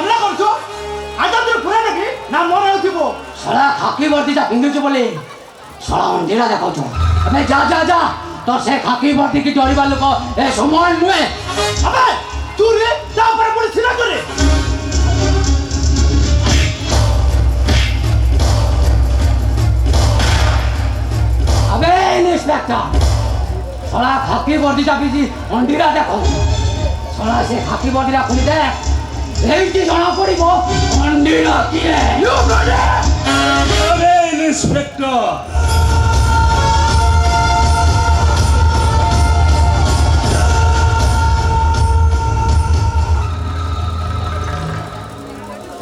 ঝামেলা করছো আজ তোর ঘুরে নাকি না মনে হচ্ছিব সারা খাকি বর্দিটা পিন্ধুଛୁ বলে সারা অঞ্জিরা দেখাউছ আবে যা যা যা তোর সে খাকি বর্দি কি ডরিবার লোক এ সময় নুহে আবে তুই রে যা উপরে পড়ে ছিনা করে আবে ইন্সপেক্টর সারা খাকি বর্দিটা পিছি অঞ্জিরা দেখাউছ সারা সে খাকি বর্দিটা খুলি দেখ এইটি জনা পড়িব অঞ্জিরা কি ইউ ব্রাদার আরে ইন্সপেক্টর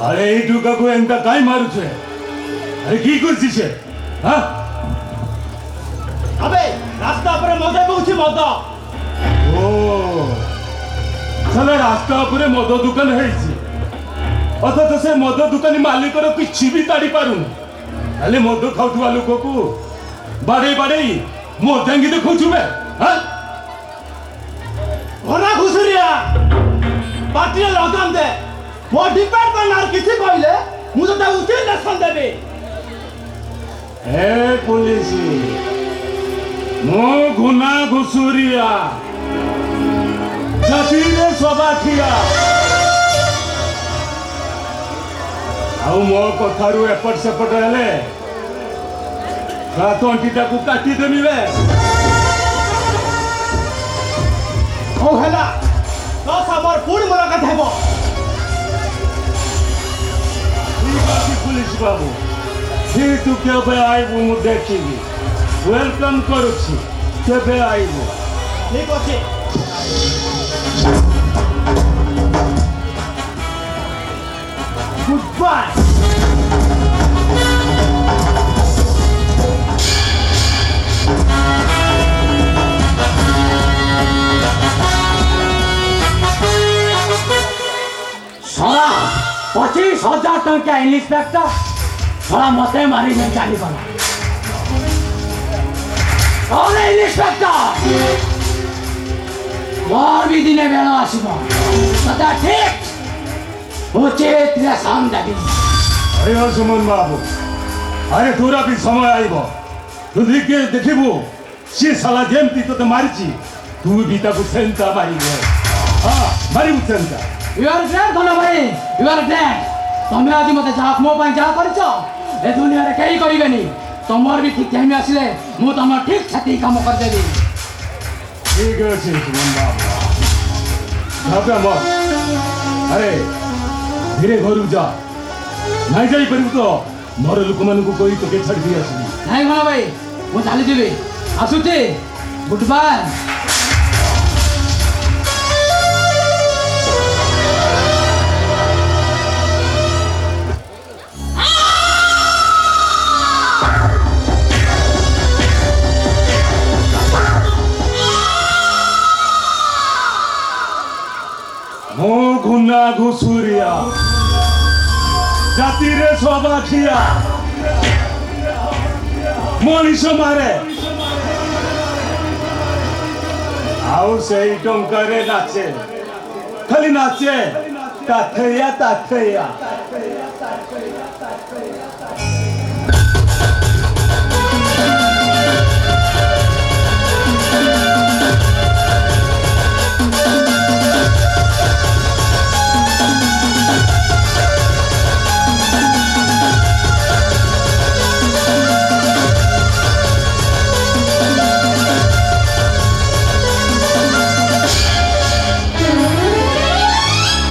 আরে এই টুকাকু এনটা কাই মারুছে আরে কি করছিস হ্যাঁ আবে রাস্তা উপরে মজা বউছি মজা ও সালা রাস্তা উপরে মদ দোকান হয়েছে অথচ সে মদ দোকানী মালিকর କିଛି ବି ତାଡ଼ି ପାରୁନି ଖାଲି ମଦ ଖାଉଥିବା ଲୋକକୁ ବାଡ଼େଇ ବାଡ଼େଇ ମଦାଙ୍ଗି ଦେଖଉଛୁ ବେ ହଁ ঘনা ঘুষুরিয়া পার্টির লগাম দে মো ডিপার্টমেন্ট আর কিছু কইলে মু তো তা উচিত লেসন দেবে ଏ ପୋଲିସ ମୁଁ ଘୁନା ଘୁଷୁରିଆ ଜାତିରେ ସବାଖିଆ ଆଉ ମୋ କଥାରୁ ଏପଟ ସେପଟ ହେଲେ ତଣ୍ଟିଟାକୁ କାଟିଦେବି ବେ ও হেলা দশ আমার পুরি মুলাকাত হব ঠিক ଅଛି পুলিସ ବାବୁ ତୁ କେବେ ଆଇବୁ ମୁଁ ଦେଖିବି ୱେଲକମ୍ କରୁଛି କେବେ ଆଇବୁ ঠিক আছে গুড বাই সারা 25,000 টঙ্কা ইন্সপেক্টর সারা মতে মারি নেই জানি পালা তাহলে ইন্সপেক্টর মোর বি দিনে বেড় আসিব কথা ঠিক উচিত লেসন দেবি আরে সুমন বাবু আরে তোরা ବି ସମୟ ଆଇବ ତୁ ଦେଖିବୁ ସିଏ ସାଲା ଯେମିତି ତୋତେ ମାରିଛି ତୁ ବି ତାକୁ ସେନ୍ତା ମାରିବୁ ହଁ ମାରିବୁ ସେନ୍ତା ইউ আর গ্রেট ধন ভাই ইউ আর গ্রেট তুমি আজ মতে যা মো পাই যা করিছ এ দুনিয়ারে কেই করিবেনি তোমার বি ঠিক টাইম আসলে মু তোমার ঠিক ছাতি কাম করে দেবি ঠিক ଅଛି ସୁମନ ବାବୁ ଭାବେ ଆମ ଆରେ ଧୀରେ ଘରକୁ ଯା ନାଇଁ ଯାଇପାରିବୁ ତ ମୋର ଲୋକମାନଙ୍କୁ କହି ତୋକେ ଛାଡ଼ି ଦେଇ ଆସିବି ନାଇଁ ଧନ ଭାଇ মু চালি যাবি আসুছি গুড বাই ମୁଁ ଘୁନା ଘୁଷୁରିଆ ଜାତିରେ ସବାଖିଆ ମଣିଷ ମାରେ ଆଉ ସେଇ ଟଙ୍କାରେ ନାଚେ ଖାଲି ନାଚେ ତାଥେୟା ତାଥେୟା